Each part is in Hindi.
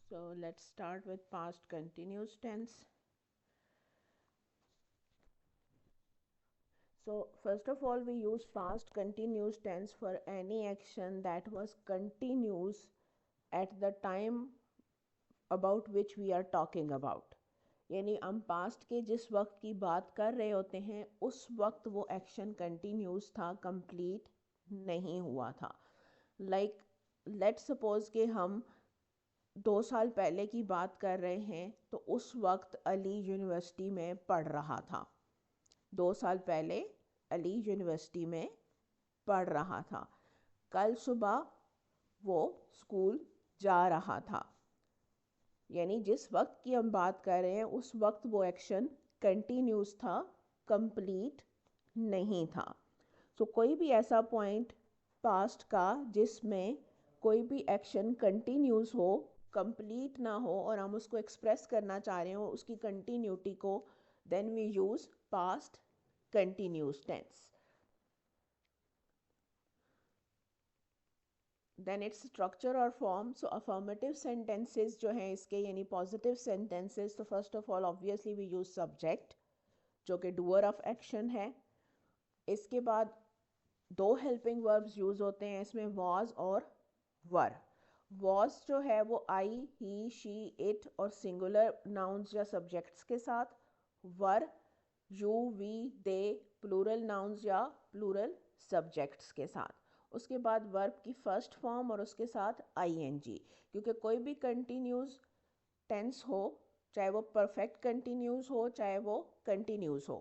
So let's start with past continuous tense. So first of all, we use past continuous tense for any action that was continuous at the time about which we are talking about. यानी हम पास्ट के जिस वक्त की बात कर रहे होते हैं उस वक्त वो एक्शन कंटिन्यूस था, कंप्लीट नहीं हुआ था. लाइक लेट्स सपोज कि हम 2 साल पहले की बात कर रहे हैं तो उस वक्त अली यूनिवर्सिटी में पढ़ रहा था. 2 साल पहले अली यूनिवर्सिटी में पढ़ रहा था. कल सुबह वो स्कूल जा रहा था. यानी जिस वक्त की हम बात कर रहे हैं उस वक्त वो एक्शन कंटिन्यूस था, कंप्लीट नहीं था. सो कोई भी ऐसा पॉइंट पास्ट का जिसमें कोई भी एक्शन कंटिन्यूस हो, कंप्लीट ना हो और हम उसको एक्सप्रेस करना चाह रहे हो उसकी कंटिन्यूटी को, then we use past continuous tense. Then its structure or form. So affirmative sentences जो हैं इसके यानी positive sentences, तो first of all obviously we use subject जो कि doer of action है. इसके बाद दो helping verbs यूज़ होते हैं इसमें, was और were. was जो है वो I, he, she, it और singular nouns या subjects के साथ. were you, we, they plural nouns या प्लूरल सब्जेक्ट्स के साथ. उसके बाद वर्ब की फर्स्ट फॉर्म और उसके साथ आईएनजी, क्योंकि कोई भी कंटिन्यूस टेंस हो, चाहे वो परफेक्ट कंटिन्यूस हो चाहे वो कंटिन्यूस हो,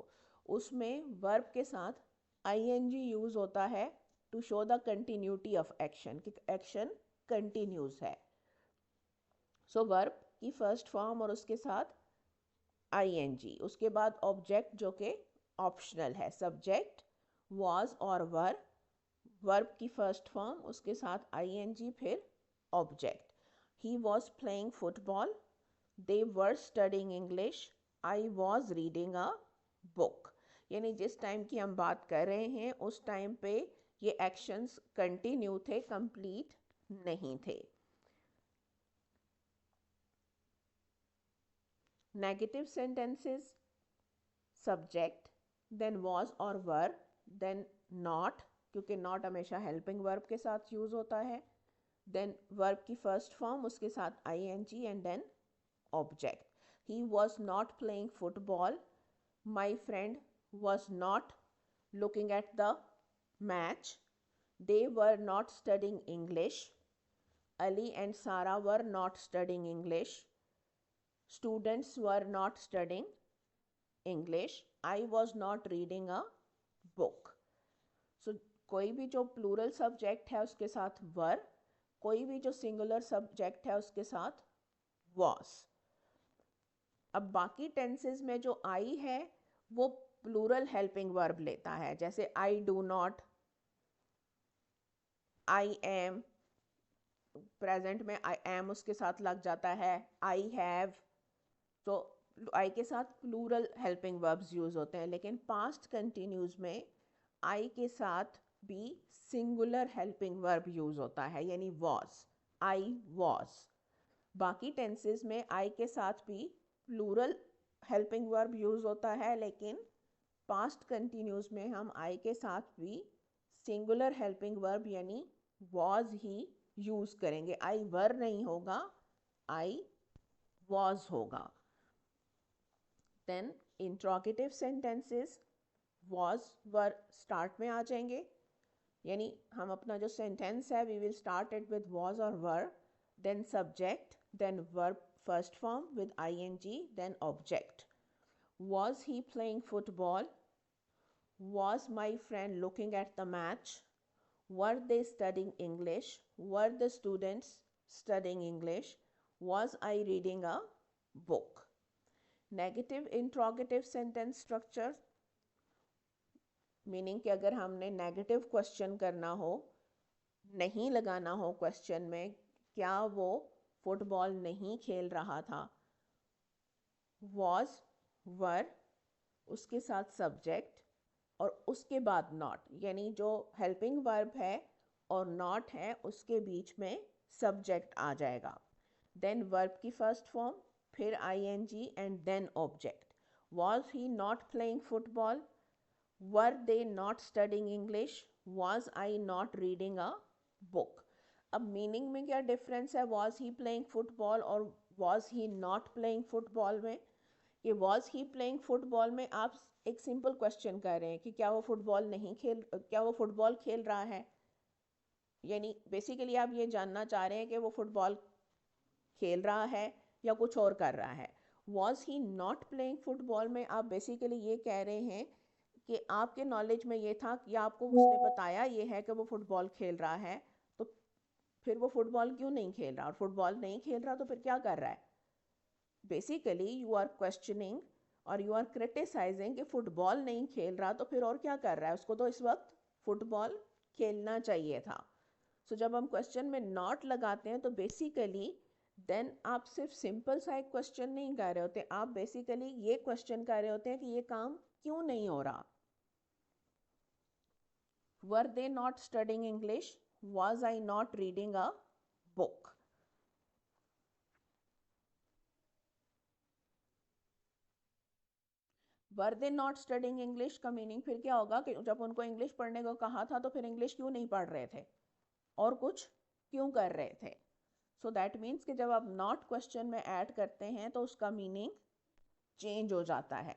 उसमें वर्ब के साथ आईएनजी यूज़ होता है to show the continuity of action कि एक्शन कंटिन्यूस है. सो वर्ब की फर्स्ट फॉर्म और उसके साथ आईएनजी. उसके बाद ऑब्जेक्ट जो कि ऑप्शनल है, सब्जेक्ट was और were, वर्ब की फर्स्ट फॉर्म उसके साथ आईएनजी फिर object. He was playing football, they were studying English, I was reading a book. यानी जिस टाइम की हम बात कर रहे हैं उस टाइम पे ये एक्शंस कंटिन्यू थे, कंप्लीट नहीं थे. Negative sentences, subject then was और were, देन not, क्योंकि not हमेशा हेल्पिंग वर्ब के साथ यूज़ होता है. देन वर्ब की फर्स्ट फॉर्म उसके साथ ING and then object. He was not playing football, my friend was not looking at the match, they were not studying English, Ali and Sara were not studying English, students were not studying English, I was not reading a book. सो कोई भी जो प्लूरल सब्जेक्ट है उसके साथ वर, कोई भी जो सिंगुलर सब्जेक्ट है उसके साथ वॉस. अब बाकी टेंसेस में जो आई है वो प्लूरल हेल्पिंग वर्ब लेता है, जैसे I do not, I am, present में आई एम उसके साथ लग जाता है, आई हैव. तो आई के साथ प्लूरल हेल्पिंग वर्ब्स यूज़ होते हैं, लेकिन पास्ट कंटिन्यूज में आई के साथ भी सिंगुलर हेल्पिंग वर्ब यूज़ होता है, यानी वॉज, आई वॉज. बाकी टेंसेस में आई के साथ भी प्लूरल हेल्पिंग वर्ब यूज़ होता है, लेकिन पास्ट कंटिन्यूज में हम आई के साथ भी सिंगुलर हेल्पिंग वर्ब यानी वॉज ही यूज़ करेंगे. आई वर नहीं होगा, आई वॉज होगा. Then interrogative sentences was were start में आ जाएंगे, यानी हम अपना जो सेंटेंस है we will start it with was और were, then subject, then verb first form with ING, then object. Was he playing football, was my friend looking at the match, were they studying English, were the students studying English, was I reading a book. Negative interrogative sentence structure, meaning कि अगर हमने नेगेटिव क्वेश्चन करना हो, नहीं लगाना हो क्वेश्चन में, क्या वो फुटबॉल नहीं खेल रहा था, वॉज वर उसके साथ सब्जेक्ट और उसके बाद नॉट, यानी जो हेल्पिंग वर्ब है और नॉट है उसके बीच में सब्जेक्ट आ जाएगा. then verb की first form, फिर ing and then object. Was he not playing football? Were they not studying English? Was I not reading a book? अब मीनिंग में क्या डिफरेंस है was he playing football और was he not playing football में? कि was he playing football में आप एक सिंपल क्वेश्चन कर रहे हैं कि क्या वो फुटबॉल खेल रहा है, यानी बेसिकली आप ये जानना चाह रहे हैं कि वो फुटबॉल खेल रहा है या कुछ और कर रहा है. Was he not playing football में आप बेसिकली ये कह रहे हैं कि आपके नॉलेज में ये था या आपको उसने बताया ये है कि वो फुटबॉल खेल रहा है, तो फिर वो फुटबॉल क्यों नहीं खेल रहा, और फुटबॉल नहीं खेल रहा तो फिर क्या कर रहा है. बेसिकली यू आर क्वेश्चनिंग और यू आर क्रिटिसाइजिंग कि फुटबॉल नहीं खेल रहा तो फिर और क्या कर रहा है, उसको तो इस वक्त फुटबॉल खेलना चाहिए था. सो जब हम क्वेश्चन में नॉट लगाते हैं तो बेसिकली देन आप सिर्फ सिंपल सा एक क्वेश्चन नहीं कर रहे होते, आप बेसिकली ये क्वेश्चन कर रहे होते हैं कि ये काम क्यों नहीं हो रहा. Were they not studying English? Was I not reading a book? Were they not studying English का मीनिंग फिर क्या होगा कि जब उनको इंग्लिश पढ़ने को कहा था तो फिर इंग्लिश क्यों नहीं पढ़ रहे थे और कुछ क्यों कर रहे थे. सो दैट मीन्स कि जब आप नॉट क्वेश्चन में ऐड करते हैं तो उसका मीनिंग चेंज हो जाता है.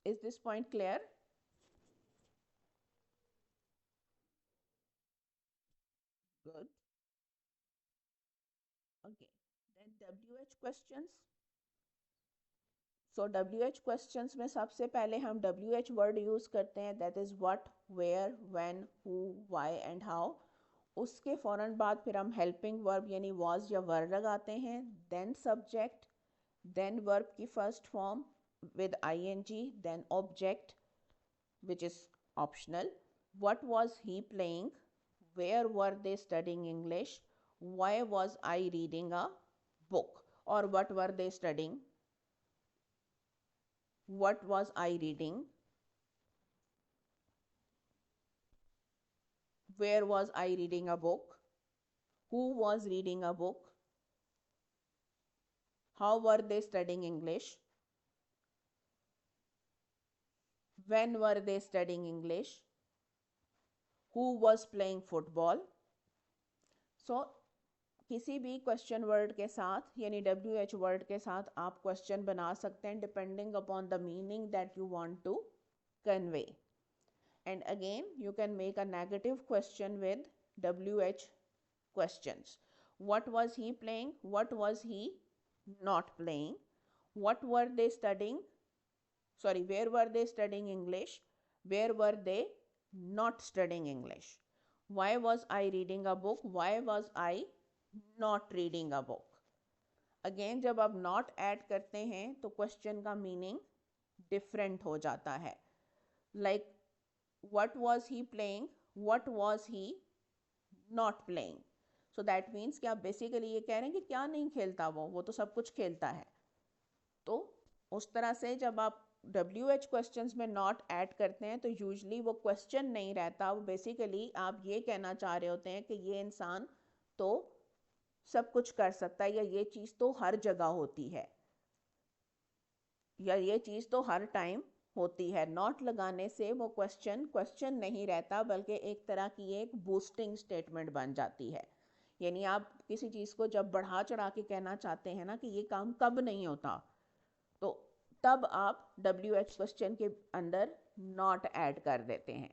Is this point clear? Good. Okay, then WH questions. So WH questions में सबसे पहले हम WH वर्ड यूज़ करते हैं, that is what, where, when, who, why and how. उसके फ़ौरन बाद फिर हम हेल्पिंग वर्ब यानी वॉज या वर लगाते हैं, देन सब्जेक्ट, देन वर्ब की first form with ing, then object which is optional. What was he playing? Where were they studying English? Why was I reading a book? Or what were they studying? What was I reading? Where was I reading a book? Who was reading a book? How were they studying English? When were they studying English? Who was playing football? So किसी भी क्वेश्चन वर्ड के साथ यानी WH वर्ड के साथ आप क्वेश्चन बना सकते हैं depending upon the meaning that you want to convey. And again you can make a negative question with WH questions. What was he playing? What was he not playing? What were they studying? Sorry, where were they studying English? Where were they not studying English? Why was I reading a book? Why was I not reading a book? Again जब आप नॉट ऐड करते हैं तो क्वेश्चन का मीनिंग डिफरेंट हो जाता है. Like what was he playing, what was he not playing. So that means कि आप बेसिकली ये कह रहे हैं कि क्या नहीं खेलता वो तो सब कुछ खेलता है. तो उस तरह से जब आप WH क्वेश्चंस में नॉट ऐड करते हैं तो यूजली वो क्वेश्चन नहीं रहता, वो बेसिकली आप ये कहना चाह रहे होते हैं कि ये इंसान तो सब कुछ कर सकता है या ये चीज़ तो हर जगह होती है या ये चीज़ तो हर टाइम होती है. नॉट लगाने से वो क्वेश्चन नहीं रहता बल्कि एक तरह की एक बूस्टिंग स्टेटमेंट बन जाती है. यानी आप किसी चीज़ को जब बढ़ा चढ़ा के कहना चाहते हैं ना कि ये काम कब नहीं होता, तो तब आप WH क्वेश्चन के अंदर नॉट ऐड कर देते हैं.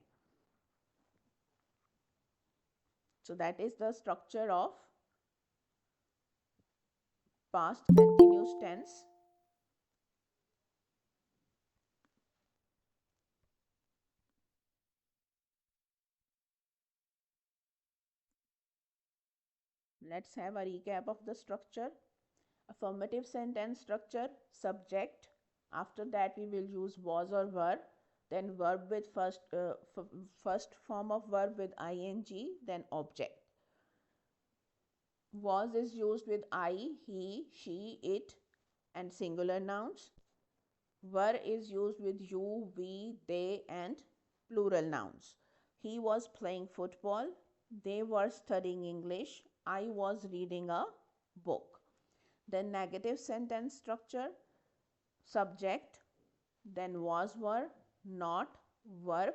So that is the structure of past continuous tense. Let's have a recap of the structure. Affirmative sentence structure, subject. After that we will use was or were. Then verb with first form of verb with ing, then object. Was is used with I, he, she, it and singular nouns. Were is used with you, we, they and plural nouns. He was playing football. they were studying English, I was reading a book. Then negative sentence structure, subject, then was were, not, verb,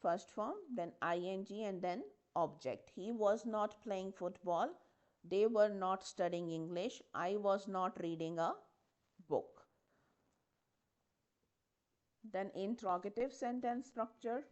first form, then ing, and then object. He was not playing football, they were not studying English, I was not reading a book. Then interrogative sentence structure,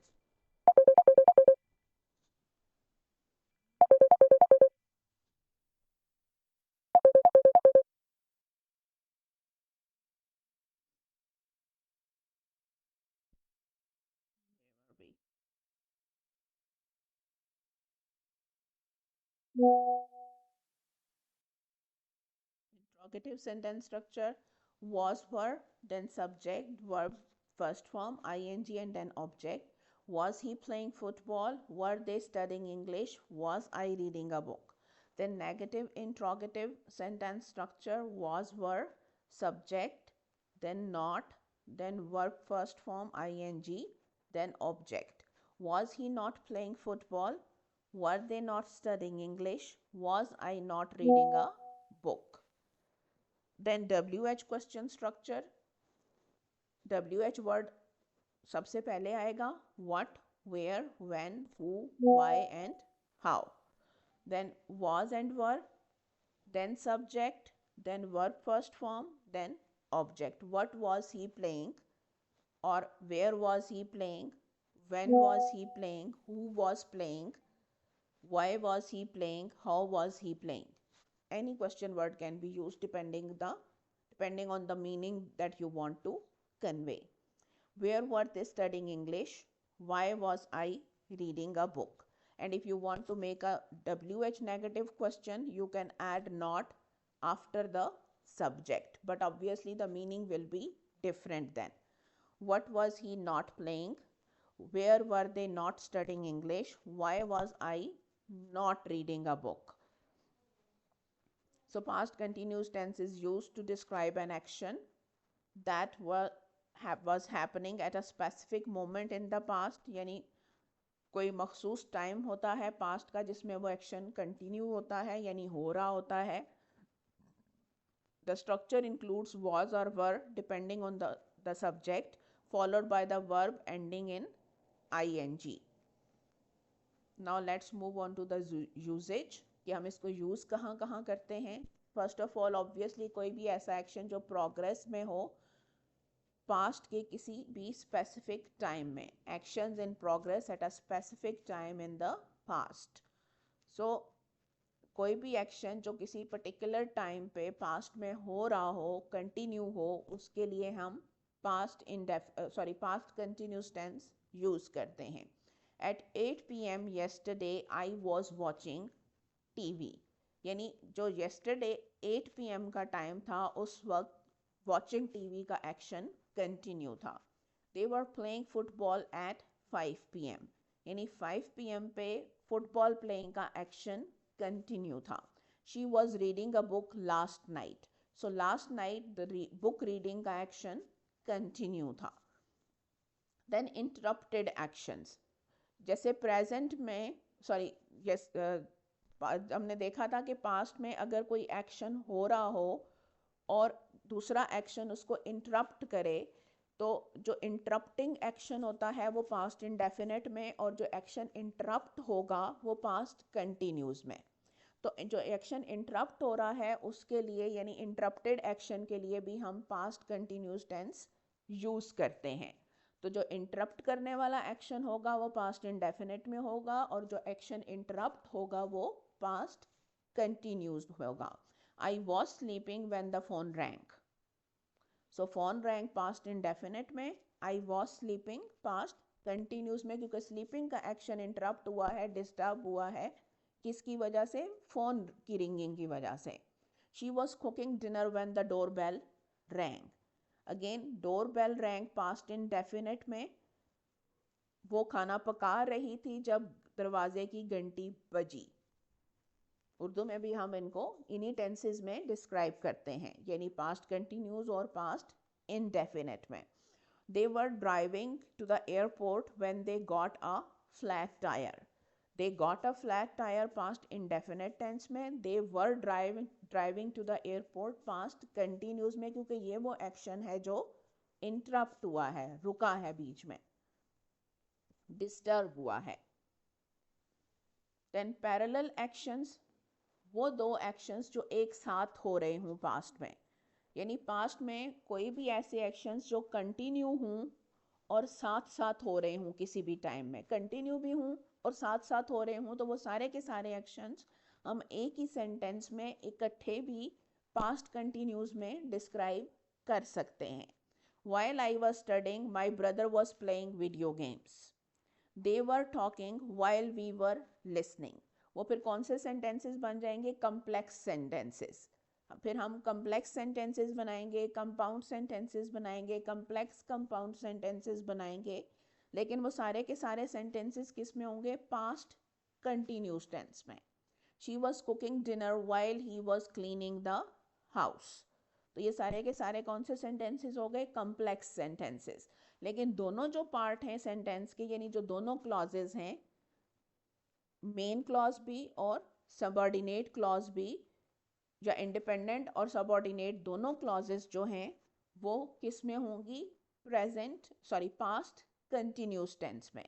interrogative sentence structure, was were, then subject, verb, first form, ing, and then object. Was he playing football? Were they studying English? Was I reading a book? Then negative interrogative sentence structure, was were, subject, then not, then verb first form, ing, then object. Was he not playing football? Were they not studying English? Was I not reading a book? Then WH question structure, WH word सबसे पहले आएगा what, where, when, who, why and how. Then was and were, then subject, then verb first form, then object. What was he playing, or where was he playing, when was he playing, who was playing, why was he playing, how was he playing. Any question word can be used depending on the meaning that you want to convey. Where were they studying English? Why was I reading a book? And if you want to make a WH negative question, you can add not after the subject, but obviously the meaning will be different then. What was he not playing? Where were they not studying English? Why was I not reading a book? So past continuous tense is used to describe an action that was happening at a specific moment in the past, यानी कोई मखसूस टाइम होता है पास्ट का जिसमें वो एक्शन कंटिन्यू होता है यानी हो रहा होता है. The structure includes was or were depending on the subject, followed by the verb ending in ing. Now let's move on to the usage कि हम इसको यूज़ कहाँ कहाँ करते हैं. फर्स्ट ऑफ ऑल ऑब्वियसली कोई भी ऐसा एक्शन जो प्रोग्रेस में हो पास्ट के किसी भी स्पेसिफिक टाइम में, actions in progress at a specific time in the past. So कोई भी एक्शन जो किसी पर्टिकुलर टाइम पे पास्ट में हो रहा हो, कंटिन्यू हो, उसके लिए हम पास्ट कंटिन्यूस टेंस यूज़ करते हैं. At 8 p.m. yesterday I was watching TV. यानी जो yesterday 8 p.m. का टाइम था उस वक्त watching TV का एक्शन कंटिन्यू था. They were playing football at 5 p.m. यानी 5 p.m. पे फुटबॉल प्लेइंग का एक्शन कंटिन्यू था. She was reading a book last night. So last night the book reading का एक्शन कंटिन्यू था. Then interrupted actions. जैसे प्रेजेंट में हमने देखा था कि पास्ट में अगर कोई एक्शन हो रहा हो और दूसरा एक्शन उसको इंटरप्ट करे तो जो इंटरप्टिंग एक्शन होता है वो पास्ट इंडेफिनिट में, और जो एक्शन इंटरप्ट होगा वो पास्ट कंटिन्यूज में. तो जो एक्शन इंटरप्ट हो रहा है उसके लिए यानी इंटरप्टेड एक्शन के लिए भी हम पास्ट कंटिन्यूस टेंस यूज़ करते हैं. तो जो इंटरप्ट करने वाला एक्शन होगा वो पास्ट इंडेफिनिट में होगा और जो एक्शन इंटरप्ट होगा वो पास्ट कंटिन्यूज होगा. I was sleeping when the phone rang. So phone rang past indefinite में, I was sleeping past continuous में, क्योंकि स्लीपिंग का एक्शन इंटरप्ट हुआ है, डिस्टर्ब हुआ है. किसकी वजह से? फोन की रिंगिंग की वजह से. She was cooking dinner when the doorbell rang. Again doorbell rang past indefinite में, वो खाना पका रही थी जब दरवाजे की घंटी बजी. उर्दू में भी हम इनको इन्हीं टेंसेस में डिस्क्राइब करते हैं यानी पास्ट कंटिन्यूज और पास्ट इंडेफिनिट में. They were driving to the airport when they got a flat tyre. They got a flat tyre past indefinite tense में, they were driving to the airport past continuous में, क्योंकि ये वो एक्शन है जो इंटरप्ट हुआ है, रुका है बीच में, डिस्टर्ब हुआ है। देन पैरेलल एक्शंस, वो दो एक्शंस जो एक साथ हो रहे हों पास्ट में, यानी पास्ट में कोई भी ऐसे एक्शंस जो कंटिन्यू हों और साथ साथ हो रहे हों, किसी भी टाइम में कंटिन्यू भी हों और साथ साथ हो रहे हों, तो वो सारे के सारे एक्शंस हम एक ही सेंटेंस में इकट्ठे भी पास्ट कंटिन्यूज में डिस्क्राइब कर सकते हैं। While I was studying, my brother was playing video games. They were talking while we were listening. वो फिर कौन से सेंटेंसेस बन जाएंगे? Complex sentences. फिर हम कम्प्लेक्स सेंटेंसेस बनाएंगे, कंपाउंड सेंटेंसेस बनाएंगे, कम्प्लेक्स कंपाउंड सेंटेंसेस बनाएंगे, लेकिन वो सारे के सारे सेंटेंसेस किस में होंगे? पास्ट कंटिन्यूस टेंस में। She was cooking dinner while he was cleaning the house. तो ये सारे के सारे कौन से सेंटेंसेस हो गए? Complex sentences. लेकिन दोनों जो पार्ट हैं सेंटेंस के, यानी जो दोनों क्लॉजेज हैं, मेन क्लॉज भी और सबऑर्डिनेट क्लॉज भी, या इंडिपेंडेंट और सबऑर्डिनेट दोनों क्लॉजेस जो हैं वो किस में होंगी? पास्ट कंटिन्यूस टेंस में।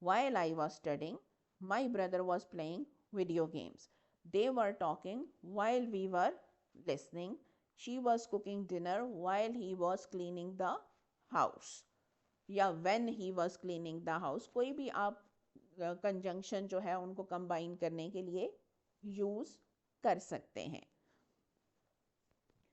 While I was studying, my brother was playing video games. They were talking while we were listening. She was cooking dinner while he was cleaning the house. या when he was cleaning the house, कोई भी आप कंजंक्शन जो है उनको कंबाइन करने के लिए यूज कर सकते हैं।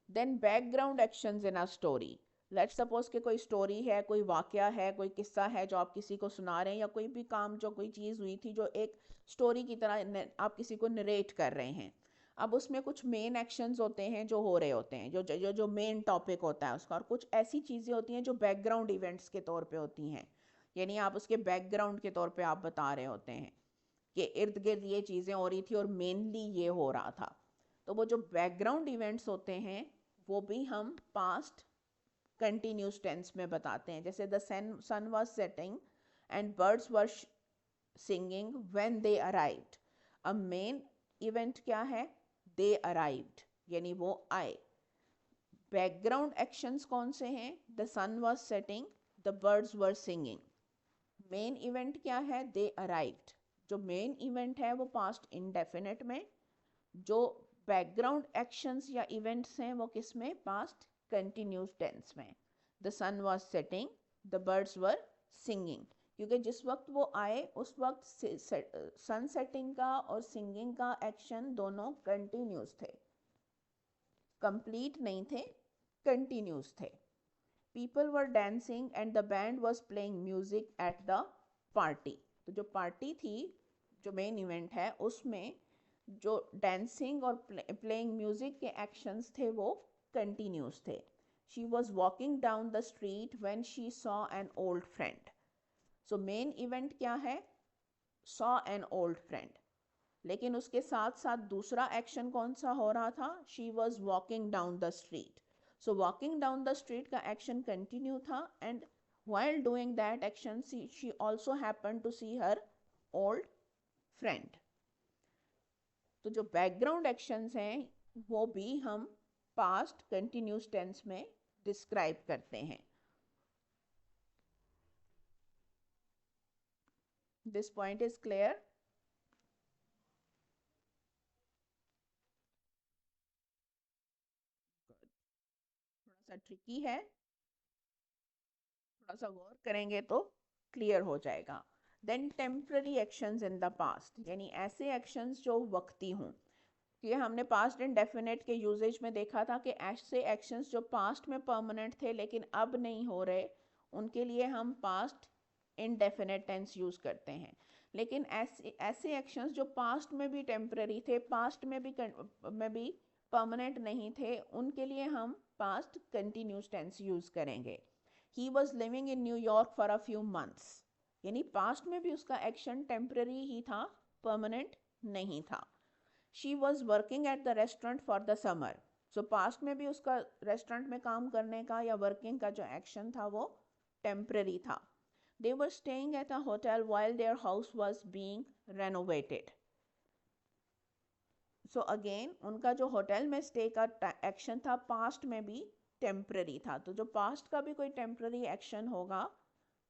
Then background actions in a story. Let's suppose कि कोई स्टोरी है, कोई वाकया है, कोई किस्सा है जो आप किसी को सुना रहे हैं, या कोई भी काम जो कोई चीज़ हुई थी जो एक स्टोरी की तरह आप किसी को नरेट कर रहे हैं। अब उसमें कुछ मेन एक्शंस होते हैं जो हो रहे होते हैं, जो मेन टॉपिक होता है उसका, और कुछ ऐसी चीज़ें होती हैं जो बैकग्राउंड इवेंट्स के तौर पे होती हैं, यानी आप उसके बैकग्राउंड के तौर पे आप बता रहे होते हैं कि इर्द गिर्द ये चीज़ें हो रही थी और मेनली ये हो रहा था। तो वो जो बैकग्राउंड इवेंट्स होते हैं वो भी हम पास्ट कंटिन्यूस टेंस में बताते हैं। जैसे the sun was setting and birds were singing when they arrived. अब मेन इवेंट क्या है? दे अराइव्ड, यानी वो आए। बैकग्राउंड एक्शंस कौन से हैं? The sun was setting, the birds were singing. Main event क्या है? They arrived. जो मेन इवेंट है वो पास्ट इंडेफिनिट में, जो बैकग्राउंड एक्शंस या इवेंट्स हैं वो किस में? पास्ट कंटिन्यूस टेंस में। The sun was setting, the birds were singing, क्योंकि जिस वक्त वो आए उस वक्त सन सेटिंग का और सिंगिंग का एक्शन दोनों कंटिन्यूस थे, कंप्लीट नहीं थे, कंटिन्यूस थे। People were dancing and the band was playing music at the party. तो जो पार्टी थी, जो मेन इवेंट है, उसमें जो डांसिंग और प्लेइंग म्यूजिक के एक्शंस थे वो कंटिन्यूस थे। She was walking down the street when she saw an old friend. So main event क्या है? सॉ एन ओल्ड फ्रेंड, लेकिन उसके साथ साथ दूसरा एक्शन कौन सा हो रहा था? She was walking down the street. So walking down the street का एक्शन कंटिन्यू था, and while doing that action she also happened to see her old friend. तो जो बैकग्राउंड एक्शंस हैं वो भी हम पास्ट कंटिन्यूस टेंस में डिस्क्राइब करते हैं। This point is clear? थोड़ा सा ट्रिकी है, थोड़ा सा गौर करेंगे तो क्लियर हो जाएगा। Then temporary actions in the past, यानी ऐसे एक्शंस जो वक्ती हों। ये हमने पास्ट इंडेफिनेट के यूजेज में देखा था कि ऐसे एक्शंस जो पास्ट में परमानेंट थे लेकिन अब नहीं हो रहे, उनके लिए हम पास्ट इंडेफिनेट टेंस यूज़ करते हैं। लेकिन ऐसे एक्शंस जो पास्ट में भी टेम्पररी थे, पास्ट में भी परमानेंट नहीं थे, उनके लिए हम पास्ट कंटिन्यूस टेंस यूज़ करेंगे। He was living in New York for a few months, यानी पास्ट में भी उसका एक्शन टेम्पररी ही था, परमानेंट नहीं था। She was working at the restaurant for the summer. So past में भी उसका रेस्टोरेंट में काम करने का या वर्किंग का जो एक्शन था वो टेम्पररी था। They were staying at a hotel while their house was being renovated. So again उनका जो होटल में स्टे का एक्शन था पास्ट में भी टेम्प्ररी था, तो जो पास्ट का भी कोई टेम्प्ररी एक्शन होगा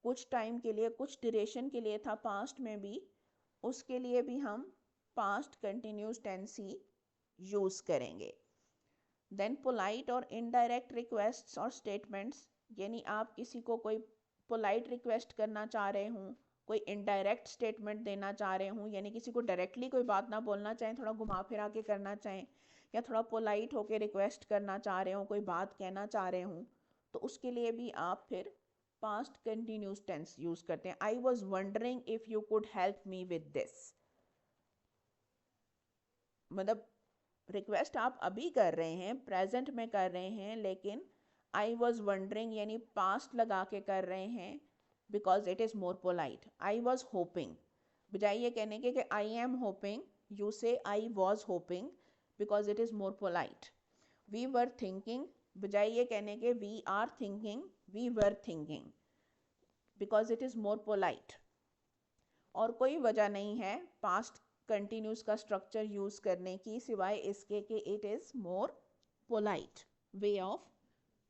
कुछ टाइम के लिए, कुछ ड्यूरेशन के लिए था पास्ट में भी, उसके लिए भी हम पास्ट कंटिन्यूस टेंस ही यूज़ करेंगे। देन पोलाइट और इनडायरेक्ट रिक्वेस्ट्स और स्टेटमेंट्स, यानी आप किसी को कोई पोलाइट रिक्वेस्ट करना चाह रहे हूँ, कोई इनडायरेक्ट स्टेटमेंट देना चाह रहे हूँ, यानी किसी को डायरेक्टली कोई बात ना बोलना चाहें, थोड़ा घुमा फिरा के करना चाहें, या थोड़ा पोलाइट होके रिक्वेस्ट करना चाह रहे हो, कोई बात कहना चाह रहे हूँ, तो उसके लिए भी आप फिर पास्ट कंटिन्यूस टेंस यूज़ करते हैं। I was wondering if you could help me with this, मतलब रिक्वेस्ट आप अभी कर रहे हैं, प्रेजेंट में कर रहे हैं, लेकिन आई वॉज वंडरिंग यानी पास्ट लगा के कर रहे हैं, because it is more polite. I was hopping, बजाय ये कहने के कि I am hoping, you say I was hoping, because it is more polite. We were thinking, बजाय ये कहने के we are thinking, we were thinking, because it is more polite. और कोई वजह नहीं है पास्ट कंटिन्यूस का स्ट्रक्चर यूज़ करने की सिवाय इसके कि it is more polite way of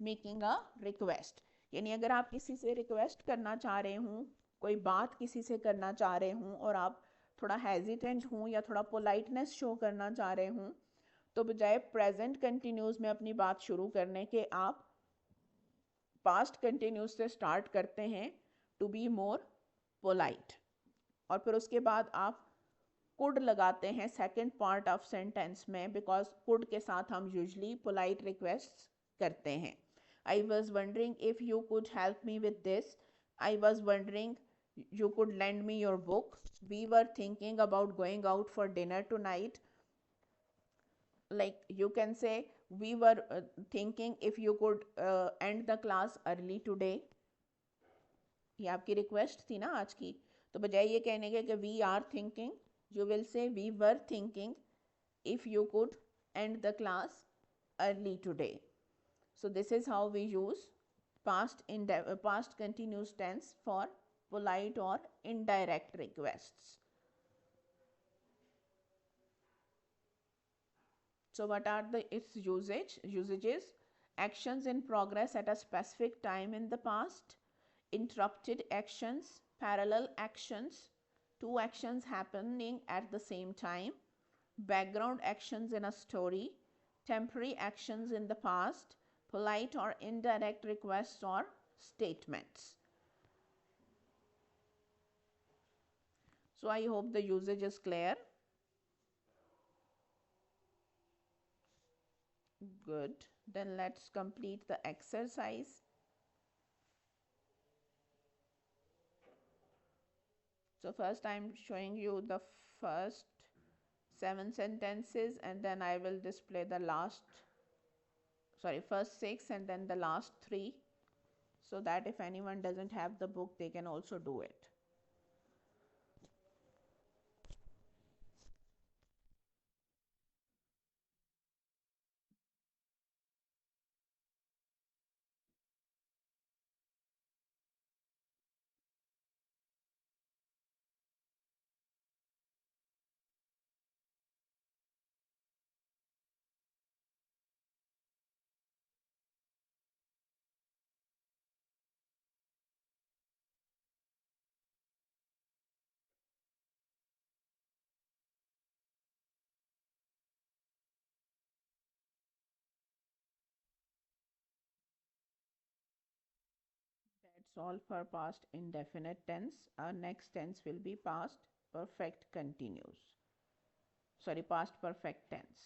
making a request. यानी अगर आप किसी से रिक्वेस्ट करना चाह रहे हूँ, कोई बात किसी से करना चाह रहे हूँ और आप थोड़ा हेजिटेंट हूँ या थोड़ा पोलाइटनेस शो करना चाह रहे हूँ, तो बजाय प्रेजेंट कंटिन्यूस में अपनी बात शुरू करने के आप पास्ट कंटिन्यूस से स्टार्ट करते हैं टू बी मोर पोलाइट, और फिर उसके बाद आप कुड लगाते हैं सेकंड पार्ट ऑफ सेंटेंस में, बिकॉज कुड के साथ हम यूजली पोलाइट रिक्वेस्ट करते हैं। I was wondering if you could help me with this, I was wondering you could lend me your book, we were thinking about going out for dinner tonight, like you can say we were thinking if you could end the class early today, ये आपकी रिक्वेस्ट थी ना आज की, तो बजाय ये कहने के कि we are thinking, you will say we were thinking if you could end the class early today. So this is how we use past continuous tense for polite or indirect requests. So what are its usages? Actions in progress at a specific time in the past, interrupted actions, parallel actions, two actions happening at the same time, background actions in a story, temporary actions in the past, polite or indirect requests or statements. So I hope the usage is clear. Good. Then let's complete the exercise. So first I'm showing you the first 7 sentences, and then I will display the first 6 and then the last 3, so that if anyone doesn't have the book they can also do it. That's all for past indefinite tense. Our next tense will be past perfect continuous. Sorry, past perfect tense.